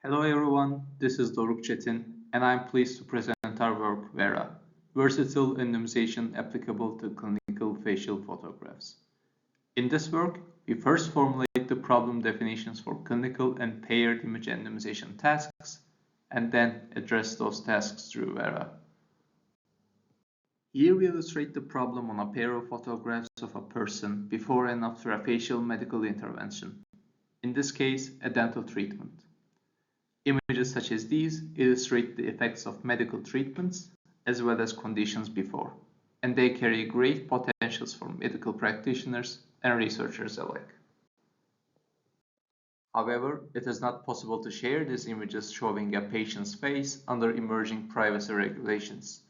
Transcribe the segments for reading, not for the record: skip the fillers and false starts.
Hello everyone, this is Doruk Çetin, and I'm pleased to present our work VerA, Versatile Anonymization applicable to clinical facial photographs. In this work, we first formulate the problem definitions for clinical and paired image anonymization tasks, and then address those tasks through VerA. Here we illustrate the problem on a pair of photographs of a person before and after a facial medical intervention, in this case, a dental treatment. Images such as these illustrate the effects of medical treatments as well as conditions before, and they carry great potentials for medical practitioners and researchers alike. However, it is not possible to share these images showing a patient's face under emerging privacy regulations.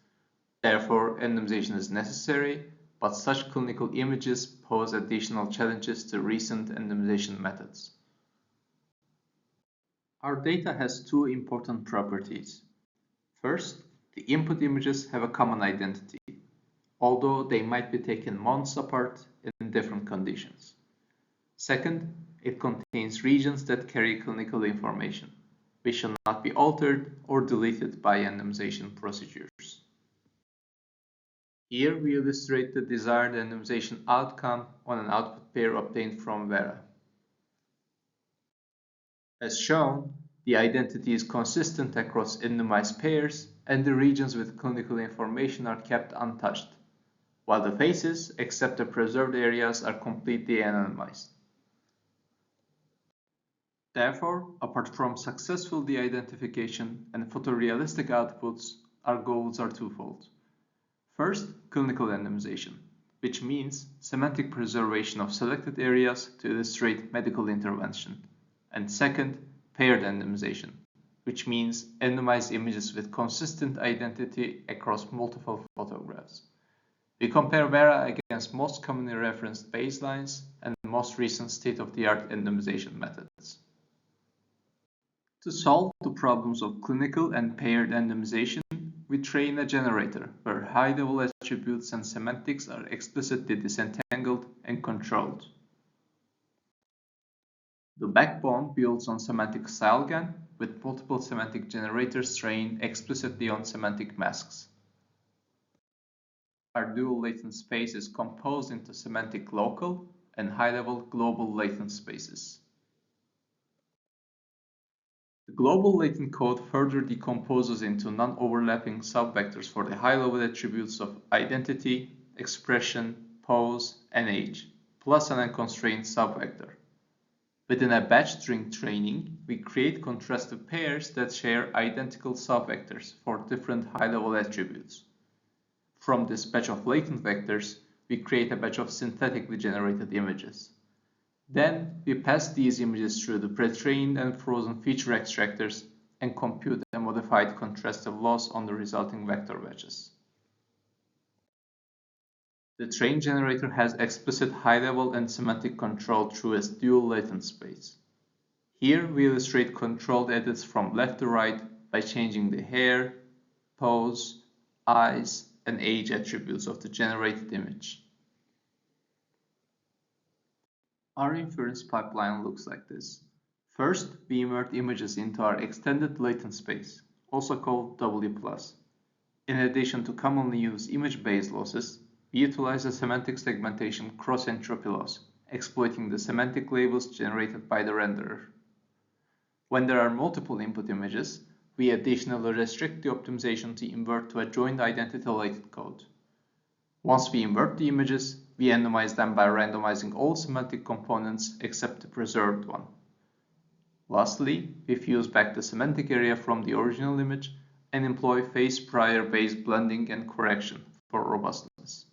Therefore, anonymization is necessary, but such clinical images pose additional challenges to recent anonymization methods. Our data has two important properties. First, the input images have a common identity, although they might be taken months apart in different conditions. Second, it contains regions that carry clinical information, which shall not be altered or deleted by anonymization procedures. Here we illustrate the desired anonymization outcome on an output pair obtained from VerA. As shown, the identity is consistent across anonymized pairs and the regions with clinical information are kept untouched, while the faces, except the preserved areas, are completely anonymized. Therefore, apart from successful de-identification and photorealistic outputs, our goals are twofold. First, clinical anonymization, which means semantic preservation of selected areas to illustrate medical intervention. And second, paired anonymization, which means anonymized images with consistent identity across multiple photographs. We compare VerA against most commonly referenced baselines and the most recent state-of-the-art anonymization methods. To solve the problems of clinical and paired anonymization, we train a generator where high-level attributes and semantics are explicitly disentangled and controlled. The backbone builds on semantic styleGAN with multiple semantic generators trained explicitly on semantic masks. Our dual latent space is composed into semantic local and high-level global latent spaces. The global latent code further decomposes into non-overlapping subvectors for the high-level attributes of identity, expression, pose, and age, plus an unconstrained subvector. Within a batch string training, we create contrastive pairs that share identical subvectors for different high-level attributes. From this batch of latent vectors, we create a batch of synthetically generated images. Then, we pass these images through the pre-trained and frozen feature extractors and compute a modified contrastive loss on the resulting vector batches. The train generator has explicit high-level and semantic control through its dual latent space. Here we illustrate controlled edits from left to right by changing the hair, pose, eyes, and age attributes of the generated image. Our inference pipeline looks like this. First, we invert images into our extended latent space, also called W+. In addition to commonly used image-based losses, we utilize a semantic segmentation cross-entropy loss, exploiting the semantic labels generated by the renderer. When there are multiple input images, we additionally restrict the optimization to invert to a joint identity-related code. Once we invert the images, we anonymize them by randomizing all semantic components except the preserved one. Lastly, we fuse back the semantic area from the original image and employ face-prior-based blending and correction for robustness.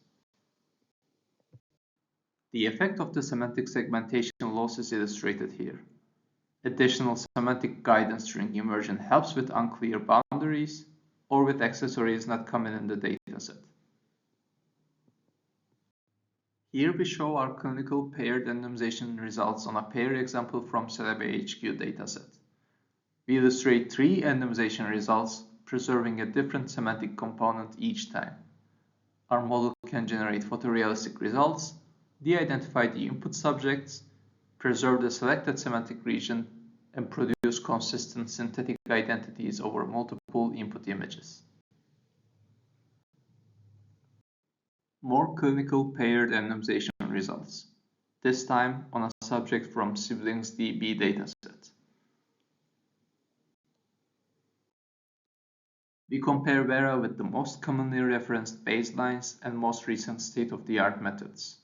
The effect of the semantic segmentation loss is illustrated here. Additional semantic guidance during immersion helps with unclear boundaries or with accessories not common in the dataset. Here we show our clinical paired anonymization results on a pair example from CelebiHQ dataset. We illustrate 3 anonymization results, preserving a different semantic component each time. Our model can generate photorealistic results, de-identify the input subjects, preserve the selected semantic region, and produce produce consistent synthetic identities over multiple input images. More clinical paired anonymization results, this time on a subject from siblings DB dataset. We compare VerA with the most commonly referenced baselines and most recent state-of-the-art methods.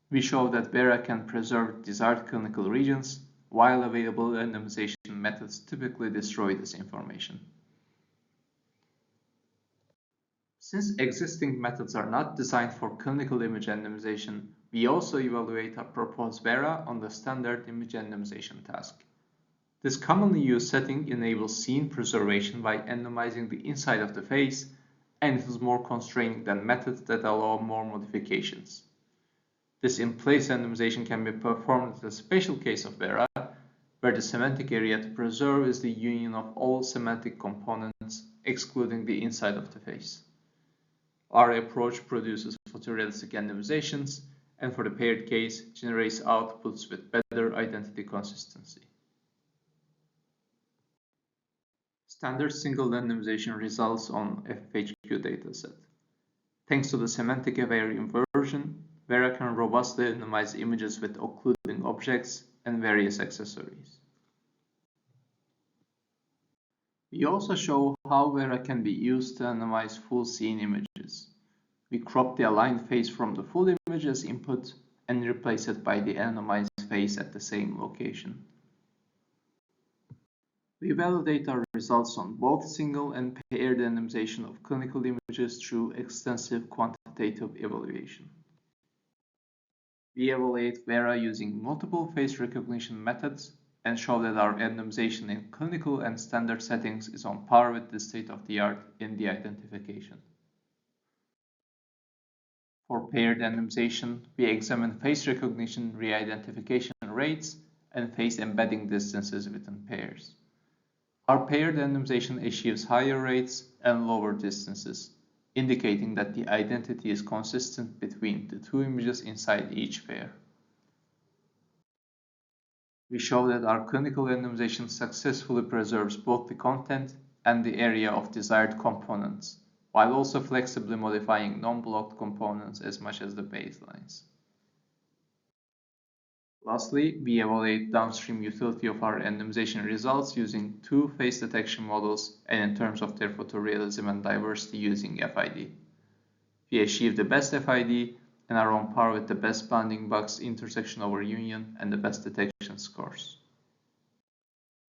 We show that VerA can preserve desired clinical regions, while available anonymization methods typically destroy this information. Since existing methods are not designed for clinical image anonymization, we also evaluate a proposed VerA on the standard image anonymization task. This commonly used setting enables scene preservation by anonymizing the inside of the face, and it is more constraining than methods that allow more modifications. This in-place anonymization can be performed in a special case of VerA, where the semantic area to preserve is the union of all semantic components, excluding the inside of the face. Our approach produces photorealistic anonymizations, and for the paired case, generates outputs with better identity consistency. Standard single anonymization results on FHQ dataset. Thanks to the semantic-aware inversion, VerA can robustly anonymize images with occluding objects and various accessories. We also show how VerA can be used to anonymize full scene images. We crop the aligned face from the full image as input and replace it by the anonymized face at the same location. We validate our results on both single and paired anonymization of clinical images through extensive quantitative evaluation. We evaluate VerA using multiple face recognition methods and show that our anonymization in clinical and standard settings is on par with the state-of-the-art in the identification. For paired anonymization, we examine face recognition re-identification rates and face embedding distances within pairs. Our paired anonymization achieves higher rates and lower distances, indicating that the identity is consistent between the two images inside each pair. We show that our clinical anonymization successfully preserves both the content and the area of desired components, while also flexibly modifying non-blocked components as much as the baselines. Lastly, we evaluate downstream utility of our anonymization results using two face detection models and in terms of their photorealism and diversity using FID. We achieve the best FID and are on par with the best bounding box intersection over union and the best detection scores.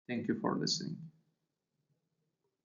Thank you for listening.